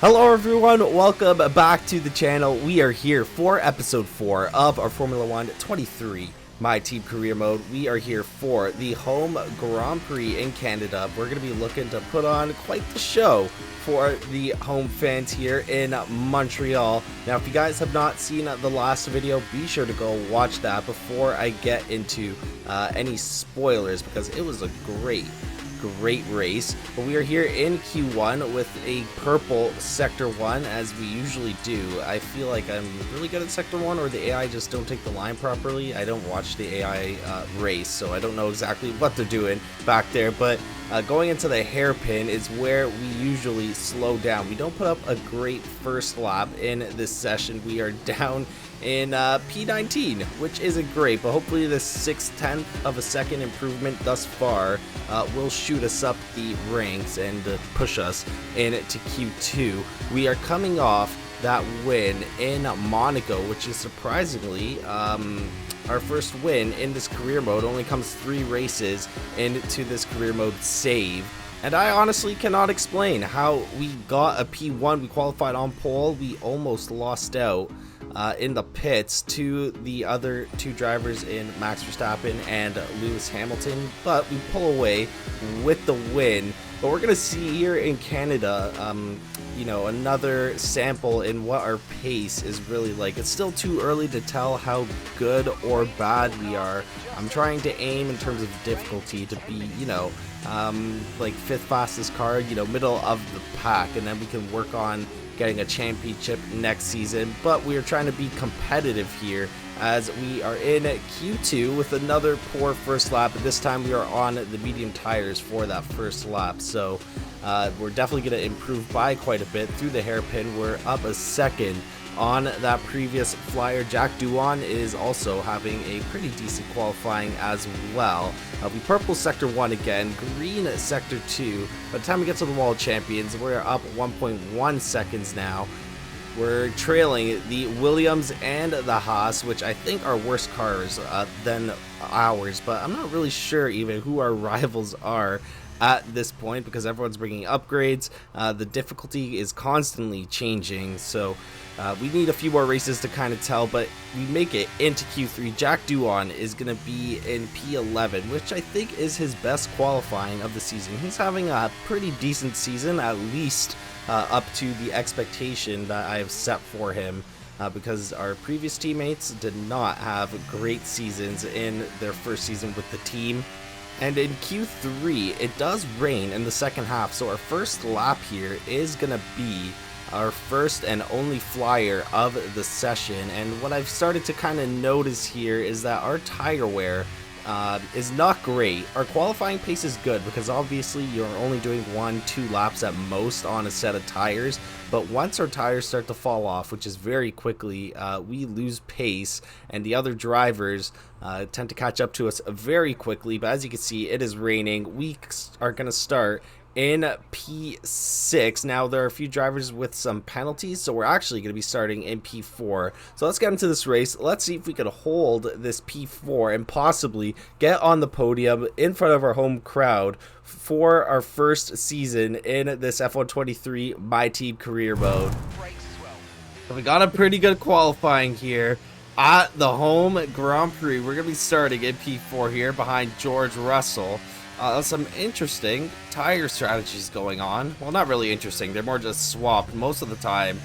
Hello everyone, welcome back to the channel. We are here for episode 4 of our Formula 1 23 My Team Career Mode. We are here for the home Grand Prix in Canada. We're going to be looking to put on quite the show for the home fans here in Montreal. Now, if you guys have not seen the last video, be sure to go watch that before I get into any spoilers, because it was a great race. But we are here in Q1 with a purple Sector 1, as we usually do. I feel like I'm really good at Sector 1, or the AI just don't take the line properly. I don't watch the AI race, so I don't know exactly what they're doing back there. But going into the hairpin is where we usually slow down. We don't put up a great first lap in this session. We are down in P19, which isn't great, but hopefully this 6/10 of a second improvement thus far will shoot us up the ranks and push us into Q2. We are coming off that win in Monaco, which is surprisingly our first win in this career mode. Only comes 3 races into this career mode save. And I honestly cannot explain how we got a P1. We qualified on pole. We almost lost out in the pits to the other 2 drivers in Max Verstappen and Lewis Hamilton, but we pull away with the win. But we're gonna see here in Canada, you know, another sample in what our pace is really like. It's still too early to tell how good or bad we are. I'm trying to aim in terms of difficulty to be, you know, like 5th fastest car, you know, middle of the pack, and then we can work on getting a championship next season. But we are trying to be competitive here as we are in Q2 with another poor first lap, and this time we are on the medium tires for that first lap. So we're definitely going to improve by quite a bit through the hairpin. We're up a second on that previous flyer. Jack Doohan is also having a pretty decent qualifying as well. We purple Sector 1 again, green Sector 2. By the time we get to the Wall of Champions, we're up 1.1 seconds now. We're trailing the Williams and the Haas, which I think are worse cars than ours, but I'm not really sure even who our rivals are at this point, because everyone's bringing upgrades. The difficulty is constantly changing, so we need a few more races to kind of tell, but we make it into Q3. Jack Doohan is going to be in P11, which I think is his best qualifying of the season. He's having a pretty decent season, at least up to the expectation that I have set for him, because our previous teammates did not have great seasons in their first season with the team. And in Q3, it does rain in the second half, so our first lap here is going to be our first and only flyer of the session. And what I've started to kind of notice here is that our tire wear is not great. Our qualifying pace is good, because obviously you're only doing 1-2 laps at most on a set of tires, but once our tires start to fall off, which is very quickly, we lose pace, and the other drivers tend to catch up to us very quickly. But as you can see, it is raining. We are going to start in P6. Now, there are a few drivers with some penalties, so we're actually going to be starting in P4. So let's get into this race. Let's see if we could hold this P4 and possibly get on the podium in front of our home crowd for our first season in this F123 My Team Career Mode. So we got a pretty good qualifying here at the home Grand Prix. We're going to be starting in P4 here behind George Russell. Some interesting tire strategies going on. Well, not really interesting. They're more just swapped most of the time.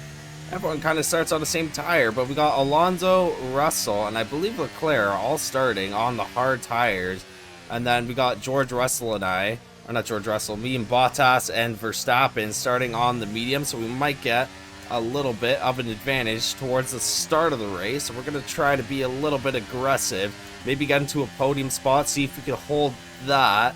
Everyone kind of starts on the same tire, but we got Alonso, Russell, and I believe Leclerc are all starting on the hard tires. And then we got George Russell and I, or not George Russell, me and Bottas and Verstappen starting on the medium, so we might get a little bit of an advantage towards the start of the race. So we're going to try to be a little bit aggressive, maybe get into a podium spot, see if we can hold that.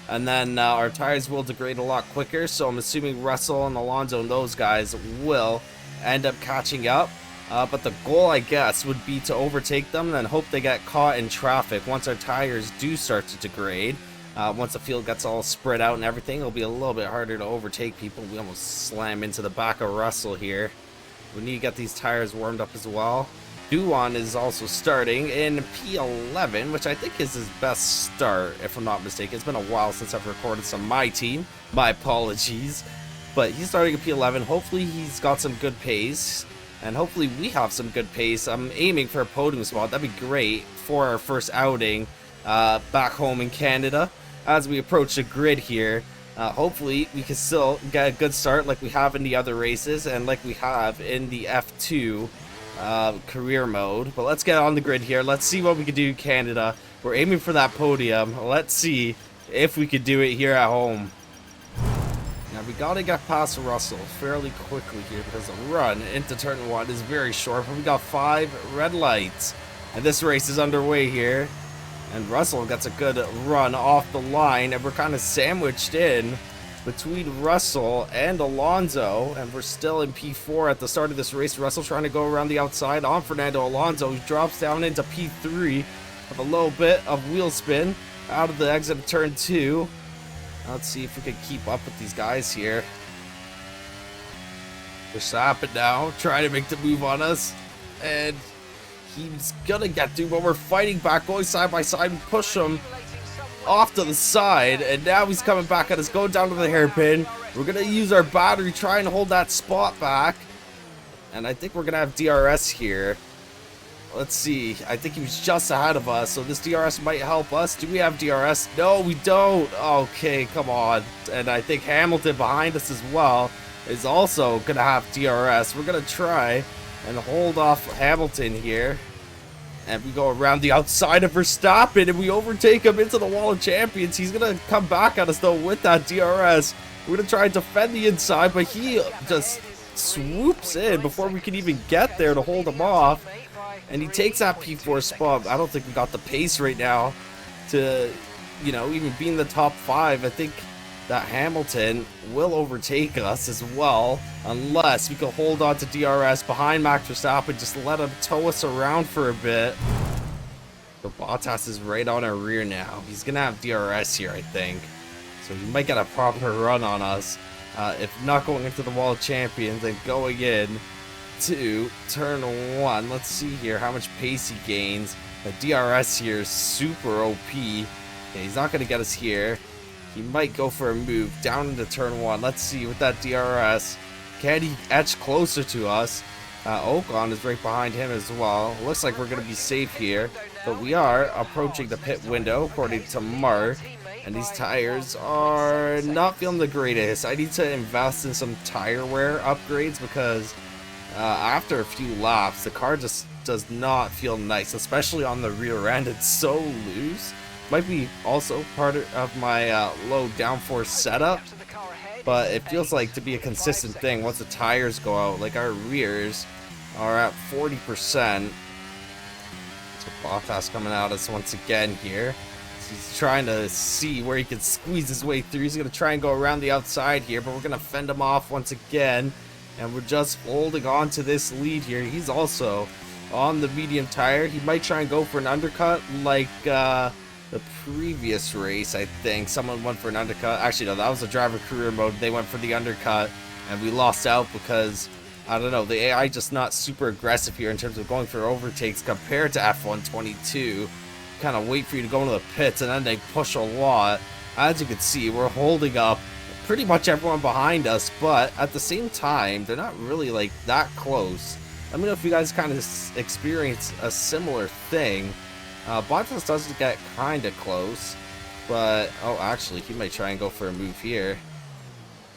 And then our tires will degrade a lot quicker, so I'm assuming Russell and Alonso and those guys will end up catching up. But the goal, I guess, would be to overtake them and then hope they get caught in traffic once our tires do start to degrade. Once the field gets all spread out and everything, it'll be a little bit harder to overtake people. We almost slam into the back of Russell here. We need to get these tires warmed up as well. Doohan is also starting in P11, which I think is his best start, if I'm not mistaken. It's been a while since I've recorded some My Team. My apologies. But he's starting at P11. Hopefully he's got some good pace, and hopefully we have some good pace. I'm aiming for a podium spot. That'd be great for our first outing back home in Canada. As we approach the grid here, hopefully we can still get a good start like we have in the other races and like we have in the F2 career mode. But let's get on the grid here. Let's see what we can do in Canada. We're aiming for that podium. Let's see if we could do it here at home. Now we gotta get past Russell fairly quickly here because the run into turn 1 is very short, but we got 5 red lights and this race is underway here, and Russell gets a good run off the line, and we're kind of sandwiched in between Russell and Alonso, and we're still in P4 at the start of this race. Russell trying to go around the outside on Fernando Alonso, who drops down into P3 with a little bit of wheel spin out of the exit of turn 2. Let's see if we can keep up with these guys here. Verstappen now trying to make the move on us, and he's gonna get through, but we're fighting back, going side by side. We push him off to the side, and now he's coming back at us, going down to the hairpin. We're gonna use our battery, try and hold that spot back, and I think we're gonna have DRS here. Let's see. I think he was just ahead of us, so this DRS might help us. Do we have DRS? No, we don't. Okay, come on. And I think Hamilton behind us as well is also going to have DRS. We're going to try and hold off Hamilton here. And we go around the outside of Verstappen, and we overtake him into the wall of champions. He's going to come back at us, though, with that DRS. We're going to try and defend the inside, but he just swoops in before we can even get there to hold him off. And he takes that P4 spot. I don't think we got the pace right now to, you know, even be in the top 5. I think that Hamilton will overtake us as well, unless we can hold on to DRS behind Max Verstappen, just let him tow us around for a bit. So Bottas is right on our rear now. He's going to have DRS here, I think. So he might get a proper run on us. If not going into the Wall of Champions, then going in to turn 1. Let's see here how much pace he gains. The DRS here is super OP. Okay, he's not going to get us here. He might go for a move down into turn 1. Let's see with that DRS. Can he etch closer to us? Ocon is right behind him as well. Looks like we're going to be safe here, but we are approaching the pit window according to Mark. And these tires are not feeling the greatest. I need to invest in some tire wear upgrades because after a few laps, the car just does not feel nice, especially on the rear end. It's so loose. Might be also part of my low downforce setup, but it feels like to be a consistent thing once the tires go out. Like our rears are at 40%. So Bottas coming at us once again here. So he's trying to see where he can squeeze his way through. He's going to try and go around the outside here, but we're going to fend him off once again. And we're just holding on to this lead here. He's also on the medium tire. He might try and go for an undercut like the previous race, I think. Someone went for an undercut. Actually, no, that was a driver career mode. They went for the undercut, and we lost out because, I don't know, the AI just not super aggressive here in terms of going for overtakes compared to F1 22. Kind of wait for you to go into the pits, and then they push a lot. As you can see, we're holding up pretty much everyone behind us, but at the same time, they're not really like that close. Let me know if you guys kind of experience a similar thing. Bottas does get kind of close, but oh, actually, he might try and go for a move here.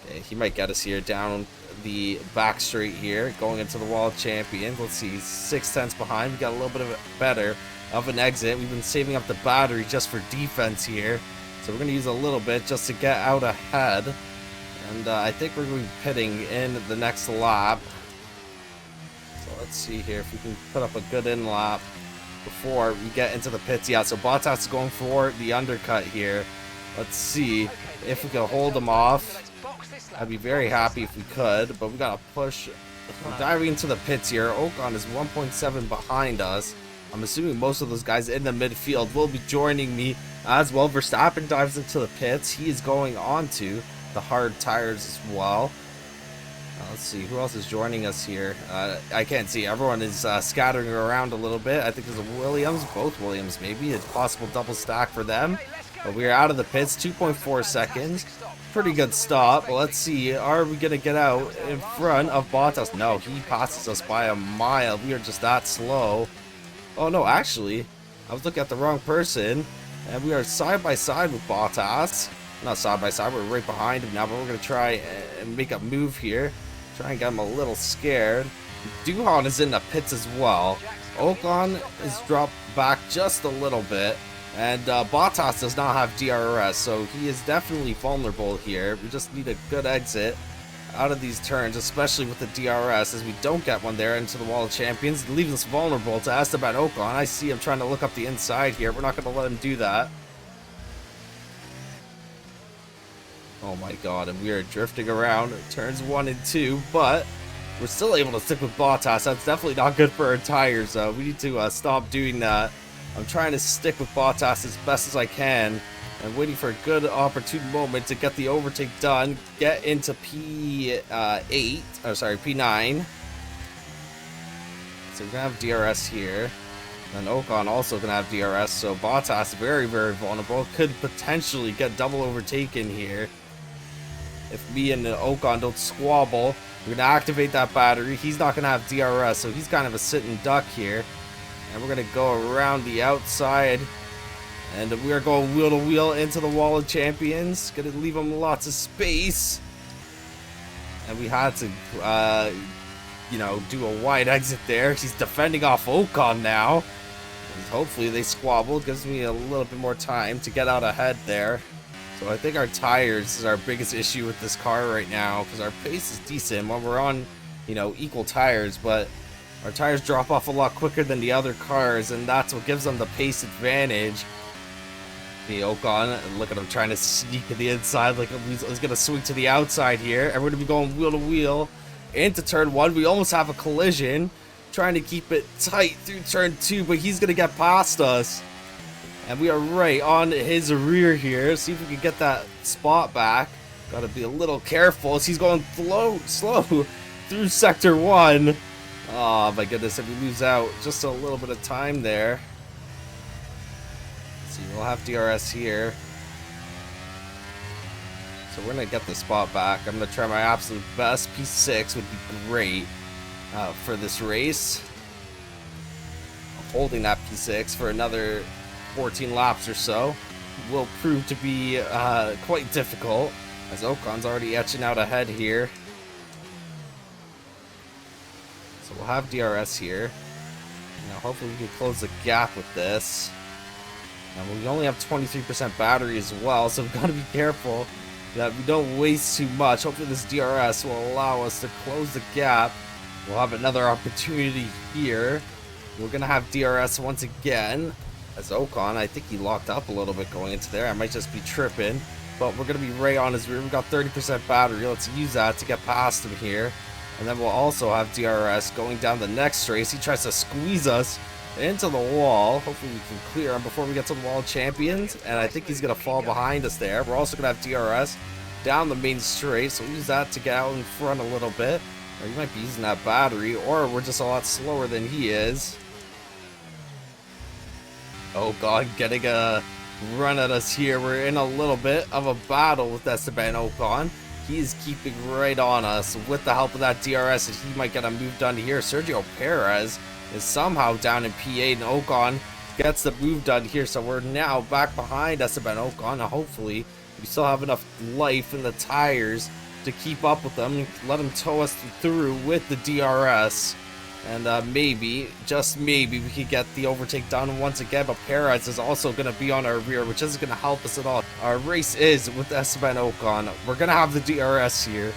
Okay, he might get us here down the back straight here, going into the Wall of Champions. Let's see, 6/10 behind. We got a little bit of better of an exit. We've been saving up the battery just for defense here. So we're going to use a little bit just to get out ahead. And I think we're going to be pitting in the next lap. So let's see here if we can put up a good in lap before we get into the pits. Yeah, so Bottas is going for the undercut here. Let's see if we can hold him off. I'd be very happy if we could, but we got to push. We're diving into the pits here. Ocon is 1.7 behind us. I'm assuming most of those guys in the midfield will be joining me as well. Verstappen dives into the pits. He is going onto the hard tires as well. Let's see who else is joining us here. I can't see. Everyone is scattering around a little bit. I think there's a Williams, both Williams maybe. It's possible double stack for them. But we are out of the pits. 2.4 seconds. pretty good stop. Let's see, are we gonna get out in front of Bottas? No, he passes us by a mile. We are just that slow. Oh no, actually, I was looking at the wrong person, and we are side by side with Bottas. Not side by side, we're right behind him now, but we're gonna try and make a move here. Try and get him a little scared. Duhan is in the pits as well. Ocon is dropped back just a little bit. And Bottas does not have DRS, so he is definitely vulnerable here. We just need a good exit out of these turns, especially with the DRS, as we don't get one there into the Wall of Champions. It leaves us vulnerable to Esteban Ocon. I see him trying to look up the inside here. We're not going to let him do that. Oh my god, and we are drifting around turns 1 and 2, but we're still able to stick with Bottas. That's definitely not good for our tires. We need to stop doing that. I'm trying to stick with Bottas as best as I can. I'm waiting for a good opportune moment to get the overtake done. Get into P8, or sorry, P9. So we're going to have DRS here. And Ocon also going to have DRS. So Bottas very, very vulnerable. Could potentially get double overtaken here. If me and Ocon don't squabble, we're going to activate that battery. He's not going to have DRS, so he's kind of a sitting duck here. And we're going to go around the outside. And we are going wheel to wheel into the Wall of Champions. Going to leave him lots of space. And we had to, you know, do a wide exit there. He's defending off Ocon now. And hopefully they squabble. Gives me a little bit more time to get out ahead there. So I think our tires is our biggest issue with this car right now. Because our pace is decent when we're on, you know, equal tires. But our tires drop off a lot quicker than the other cars, and that's what gives them the pace advantage. The Ocon, and look at him trying to sneak to the inside, like he's going to swing to the outside here. And we're going to be going wheel to wheel into turn 1. We almost have a collision, trying to keep it tight through turn 2, but he's going to get past us. And we are right on his rear here. See if we can get that spot back. Got to be a little careful as he's going slow through sector 1. Oh my goodness, if we lose out just a little bit of time there. Let's see, we'll have DRS here. So we're going to get the spot back. I'm going to try my absolute best. P6 would be great for this race. Holding that P6 for another 14 laps or so will prove to be quite difficult, as Ocon's already etching out ahead here. So we'll have DRS here. Now hopefully we can close the gap with this. Now we only have 23% battery as well, so we've got to be careful that we don't waste too much. Hopefully this DRS will allow us to close the gap. We'll have another opportunity here. We're going to have DRS once again. As Ocon, I think he locked up a little bit going into there. I might just be tripping, but we're going to be right on his rear. We've got 30% battery. Let's use that to get past him here. And then we'll also have DRS going down the next race. He tries to squeeze us into the wall. Hopefully we can clear him before we get to the Wall of Champions. And I think he's going to fall behind us there. We're also going to have DRS down the main straight. So we'll use that to get out in front a little bit. Or you might be using that battery. Or we're just a lot slower than he is. Oh god, getting a run at us here. We're in a little bit of a battle with Esteban Ocon. He is keeping right on us with the help of that DRS, and he might get a move done here. Sergio Perez is somehow down in P8, and Ocon gets the move done here. So we're now back behind Esteban Ocon. Now hopefully we still have enough life in the tires to keep up with them, let him tow us through with the DRS. And maybe, just maybe, we could get the overtake done once again. But Perez is also going to be on our rear, which isn't going to help us at all. Our race is with Esteban Ocon. We're going to have the DRS here.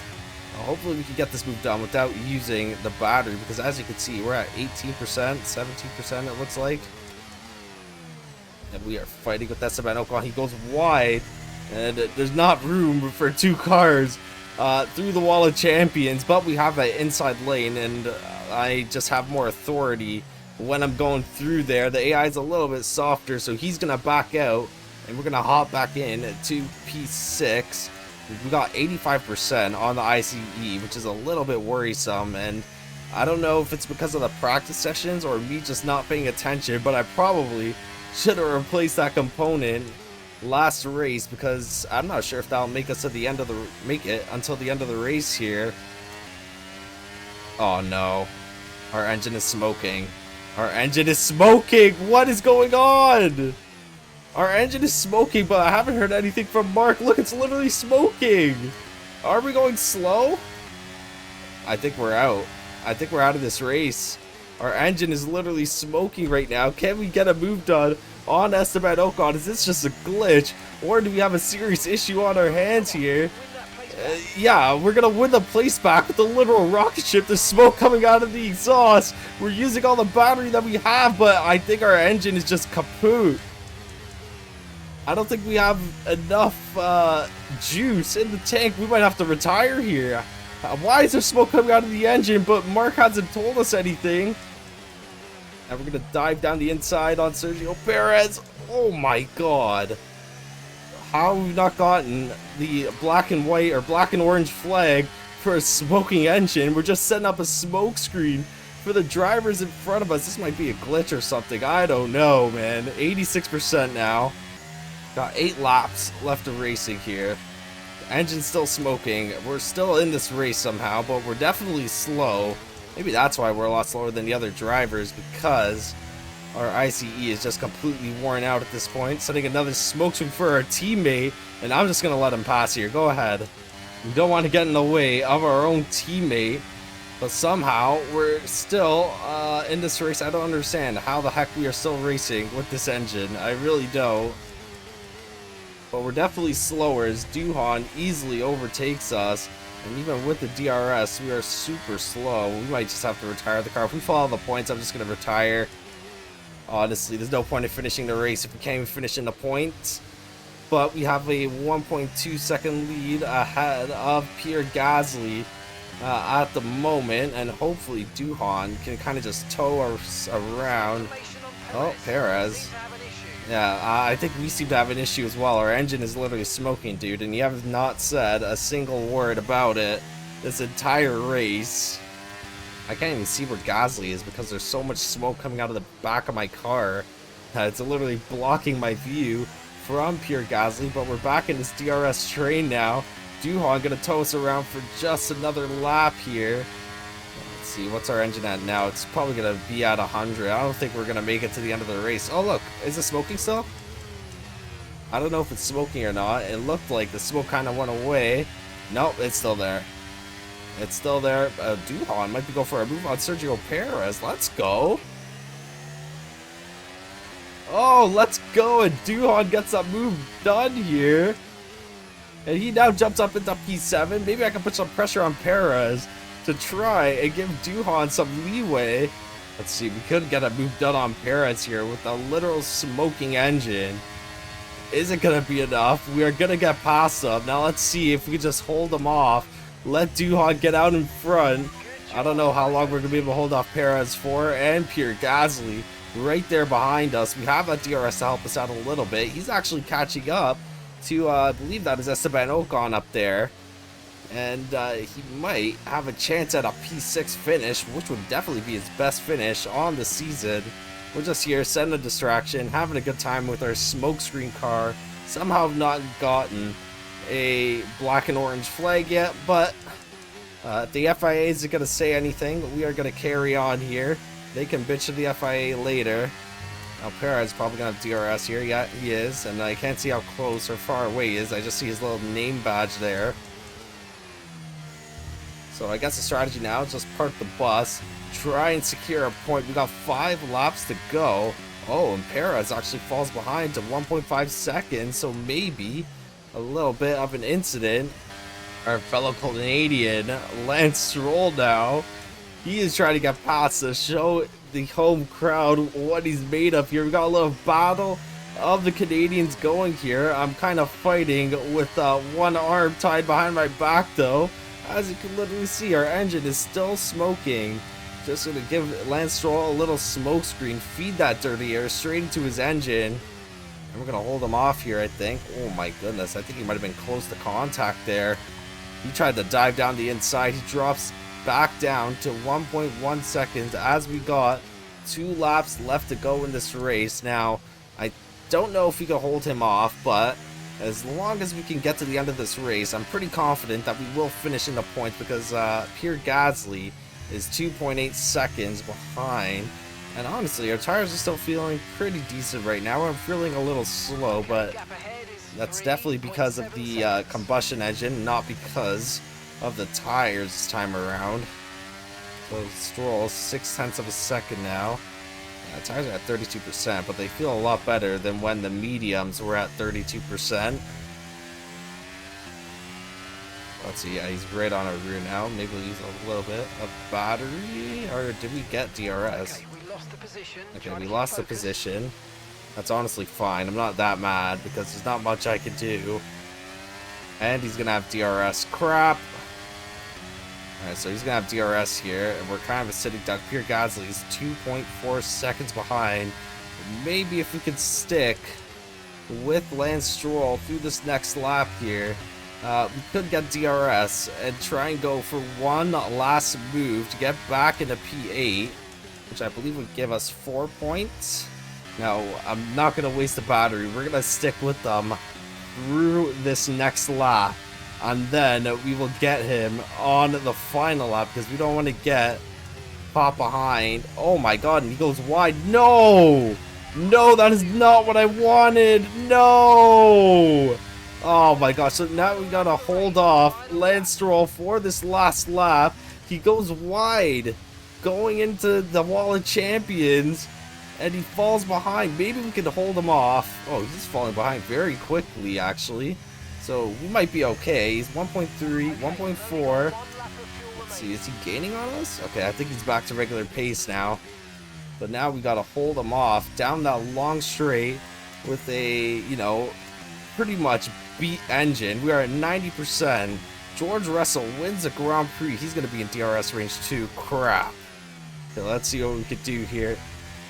Hopefully we can get this move done without using the battery. Because as you can see, we're at 18%, 17% it looks like. And we are fighting with Esteban Ocon. He goes wide. And there's not room for two cars through the Wall of Champions. But we have that inside lane, and I just have more authority when I'm going through there. The AI is a little bit softer, so he's going to back out, and we're going to hop back in to P6. We got 85% on the ICE, which is a little bit worrisome, and I don't know if it's because of the practice sessions or me just not paying attention, but I probably should have replaced that component last race, because I'm not sure if that'll make us to the end of the until the end of the race here. Oh no, our engine is smoking. Our engine is smoking. What is going on? Our engine is smoking, but I haven't heard anything from Mark. Look, it's literally smoking. Are we going slow? I think we're out. I think we're out of this race. Our engine is literally smoking right now. Can we get a move done on Esteban Ocon? Is this just a glitch, or do we have a serious issue on our hands here? Yeah, we're gonna win the place back with the literal rocket ship. There's smoke coming out of the exhaust. We're using all the battery that we have, but I think our engine is just kaput. I don't think we have enough juice in the tank. We might have to retire here. Why is there smoke coming out of the engine, but Mark hasn't told us anything? And we're gonna dive down the inside on Sergio Perez. Oh my god. How have we not gotten the black and white or black and orange flag for a smoking engine? We're just setting up a smoke screen for the drivers in front of us. This might be a glitch or something. I don't know, man. 86% now. Got 8 laps left of racing here. The engine's still smoking. We're still in this race somehow, but we're definitely slow. Maybe that's why we're a lot slower than the other drivers, because our ICE is just completely worn out at this point. Setting another smoke screen for our teammate, and I'm just going to let him pass here. Go ahead. We don't want to get in the way of our own teammate, but somehow we're still in this race. I don't understand how the heck we are still racing with this engine. I really don't. But we're definitely slower as Duhan easily overtakes us. And even with the DRS, we are super slow. We might just have to retire the car. If we follow the points, I'm just going to retire. Honestly, there's no point in finishing the race if we can't even finish in the points. But we have a 1.2 second lead ahead of Pierre Gasly at the moment. And hopefully Duhan can kind of just tow us around. Oh, Perez. Yeah, I think we seem to have an issue as well. Our engine is literally smoking, dude, and you have not said a single word about it this entire race. I can't even see where Gasly is because there's so much smoke coming out of the back of my car. It's literally blocking my view from Pierre Gasly, but we're back in this DRS train now. Duhan gonna tow us around for just another lap here. Let's see, what's our engine at now? It's probably gonna be at 100. I don't think we're gonna make it to the end of the race. Oh look, is it smoking still? I don't know if it's smoking or not. It looked like the smoke kind of went away. Nope, it's still there. It's still there. Duhan might be going for a move on Sergio Perez. Let's go. Oh, let's go. And Duhan gets that move done here. And he now jumps up into P7. Maybe I can put some pressure on Perez to try and give Duhan some leeway. Let's see. We could get a move done on Perez here with a literal smoking engine. Is it going to be enough? We are going to get past them. Now let's see if we can just hold them off. Let Duhan get out in front. I don't know how long we're going to be able to hold off Perez for. And Pierre Gasly right there behind us. We have that DRS to help us out a little bit. He's actually catching up to, I believe that is Esteban Ocon up there. And he might have a chance at a P6 finish, which would definitely be his best finish on the season. We're just here setting a distraction, having a good time with our smokescreen car. Somehow have not gotten a black and orange flag yet, but if the FIA isn't going to say anything, we are going to carry on here. They can bitch to the FIA later. Now Perez is probably going to have DRS here. Yeah, he is, and I can't see how close or far away he is. I just see his little name badge there. So I guess the strategy now is just park the bus, try and secure a point. We got 5 laps to go. Oh, and Perez actually falls behind to 1.5 seconds, so maybe a little bit of an incident. Our fellow Canadian, Lance Stroll now, he is trying to get past to show the home crowd what he's made of here. We got a little battle of the Canadians going here. I'm kind of fighting with one arm tied behind my back though. As you can literally see, our engine is still smoking. Just gonna give Lance Stroll a little smoke screen, feed that dirty air straight into his engine. And we're gonna hold him off here, I think. Oh my goodness, I think he might have been close to contact there. He tried to dive down the inside. He drops back down to 1.1 seconds as we got 2 laps left to go in this race. Now, I don't know if we can hold him off, but as long as we can get to the end of this race, I'm pretty confident that we will finish in the points, because Pierre Gasly is 2.8 seconds behind. And honestly, our tires are still feeling pretty decent right now. I'm feeling a little slow, but that's definitely because of the combustion engine, not because of the tires this time around. So Stroll, 0.6 of a second now. Tires are at 32%, but they feel a lot better than when the mediums were at 32%. Let's see, yeah, he's right on our rear now. Maybe we'll use a little bit of battery, or did we get DRS? Okay, we lost the position. That's honestly fine. I'm not that mad because there's not much I can do. And he's gonna have DRS. Crap. Alright, so he's gonna have DRS here, and we're kind of a sitting duck. Pierre Gasly is 2.4 seconds behind. Maybe if we could stick with Lance Stroll through this next lap here, we could get DRS and try and go for one last move to get back into P8, which I believe would give us 4 points. No, I'm not going to waste the battery. We're going to stick with them through this next lap, and then we will get him on the final lap because we don't want to get caught behind. Oh my god, and he goes wide. No! No, that is not what I wanted. No! Oh my gosh, so now we got to hold off Lance Stroll for this last lap. He goes wide going into the Wall of Champions, and he falls behind. Maybe we can hold him off. Oh, he's falling behind very quickly, actually. So we might be okay. He's 1.3, 1.4. Let's see, is he gaining on us? Okay, I think he's back to regular pace now. But now we got to hold him off down that long straight with a, you know, pretty much beat engine. We are at 90%. George Russell wins the Grand Prix. He's going to be in DRS range too. Crap. Okay, let's see what we could do here.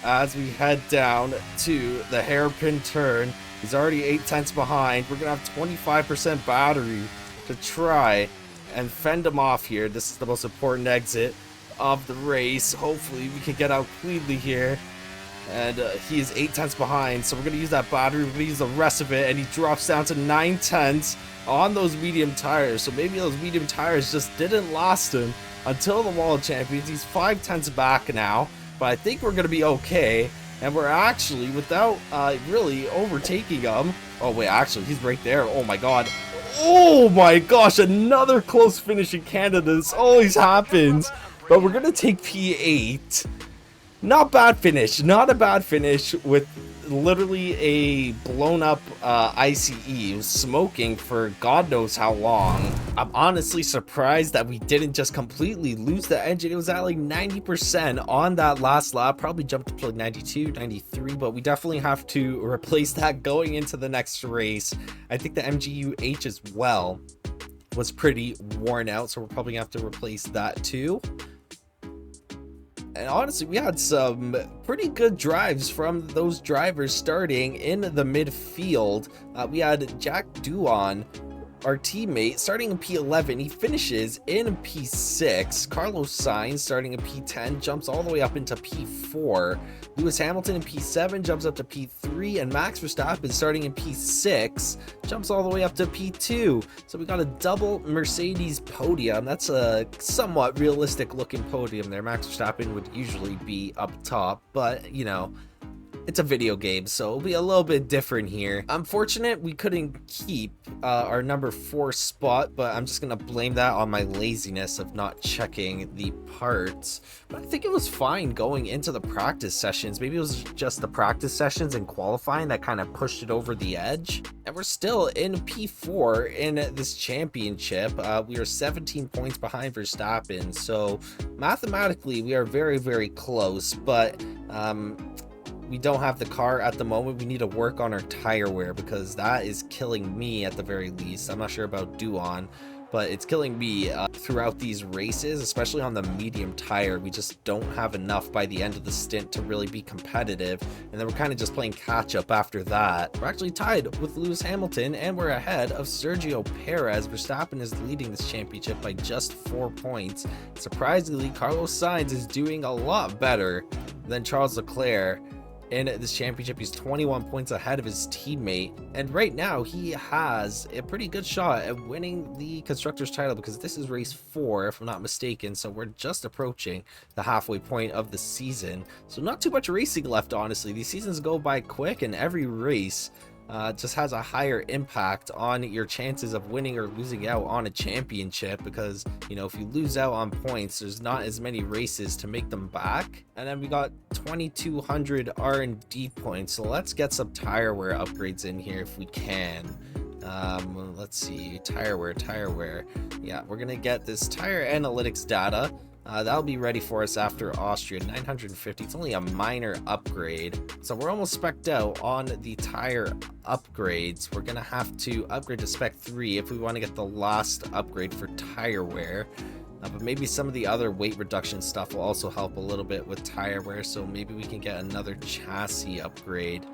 As we head down to the hairpin turn, he's already 0.8 behind. We're going to have 25% battery to try and fend him off here. This is the most important exit of the race. Hopefully we can get out cleanly here. And he is 0.8 behind, so we're going to use that battery. We're going to use the rest of it, and he drops down to 0.9 on those medium tires. So maybe those medium tires just didn't last him until the Wall of Champions. He's 0.5 back now, but I think we're going to be okay. And we're actually, without really overtaking him. Oh wait, actually, he's right there. Oh my god. Oh my gosh, another close finish in Canada. This always happens. But we're going to take P8. Not bad finish. Not a bad finish with literally a blown up ICE. It was smoking for God knows how long. I'm honestly surprised that we didn't just completely lose the engine. It was at like 90% on that last lap. Probably jumped up to like 92, 93, but we definitely have to replace that going into the next race. I think the MGU-H as well was pretty worn out, so we're probably gonna have to replace that too. And honestly, we had some pretty good drives from those drivers starting in the midfield. We had Jack Doohan, our teammate, starting in P11. He finishes in P6. Carlos Sainz starting in P10, jumps all the way up into P4. Lewis Hamilton in P7 jumps up to P3, and Max Verstappen starting in P6 jumps all the way up to P2. So we got a double Mercedes podium. That's a somewhat realistic looking podium there. Max Verstappen would usually be up top, but you know, it's a video game, so it'll be a little bit different here. I'm fortunate we couldn't keep our number 4 spot, but I'm just gonna blame that on my laziness of not checking the parts. But I think it was fine going into the practice sessions. Maybe it was just the practice sessions and qualifying that kind of pushed it over the edge. And we're still in P4 in this championship. We are 17 points behind Verstappen, so mathematically we are very, very close, but we don't have the car at the moment. We need to work on our tire wear because that is killing me at the very least. I'm not sure about Doohan, but it's killing me throughout these races, especially on the medium tire. We just don't have enough by the end of the stint to really be competitive, and then we're kind of just playing catch up after that. We're actually tied with Lewis Hamilton, and we're ahead of Sergio Perez. Verstappen is leading this championship by just 4 points. Surprisingly, Carlos Sainz is doing a lot better than Charles Leclerc. in this championship. He's 21 points ahead of his teammate, and right now he has a pretty good shot at winning the constructors title, because this is race 4 if I'm not mistaken, so we're just approaching the halfway point of the season. So not too much racing left, honestly. These seasons go by quick, and every race just has a higher impact on your chances of winning or losing out on a championship, because, you know, if you lose out on points, there's not as many races to make them back. And then we got 2200 R&D points, so let's get some tire wear upgrades in here if we can. Let's see, tire wear. Yeah, we're gonna get this tire analytics data. That'll be ready for us after Austria. 950. It's only a minor upgrade, so we're almost spec'd out on the tire upgrades. We're gonna have to upgrade to spec 3 if we want to get the last upgrade for tire wear. But maybe some of the other weight reduction stuff will also help a little bit with tire wear, so maybe we can get another chassis upgrade.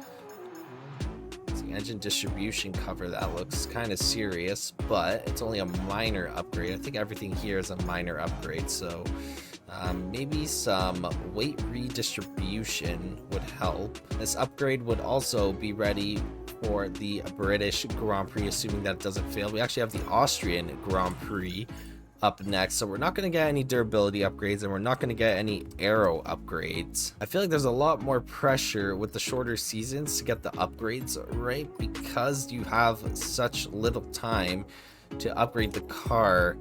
Engine distribution cover, that looks kind of serious, but it's only a minor upgrade. I think everything here is a minor upgrade, so maybe some weight redistribution would help. This upgrade would also be ready for the British Grand Prix, assuming that it doesn't fail. We actually have the Austrian Grand Prix up next, so we're not going to get any durability upgrades, and we're not going to get any aero upgrades. I feel like there's a lot more pressure with the shorter seasons to get the upgrades right, because you have such little time to upgrade the car.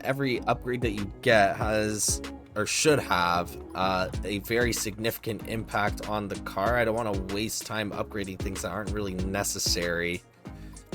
Every upgrade that you get has, or should have, a very significant impact on the car. I don't want to waste time upgrading things that aren't really necessary.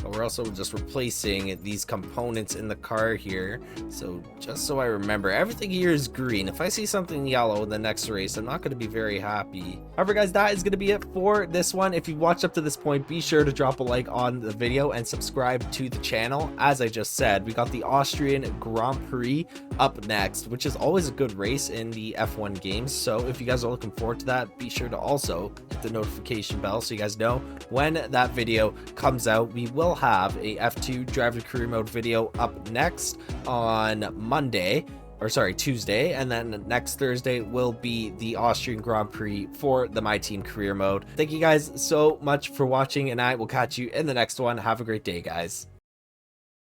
But we're also just replacing these components in the car here. So just so I remember, everything here is green. If I see something yellow in the next race, I'm not going to be very happy. However, guys, that is going to be it for this one. If you've watched up to this point, be sure to drop a like on the video and subscribe to the channel. As I just said, we got the Austrian Grand Prix up next, which is always a good race in the F1 games. So if you guys are looking forward to that, be sure to also hit the notification bell so you guys know when that video comes out. We will have a F2 Drive to Career Mode video up next on Monday, or sorry, Tuesday, and then next Thursday will be the Austrian Grand Prix for the My Team Career Mode. Thank you guys so much for watching, and I will catch you in the next one. Have a great day, guys.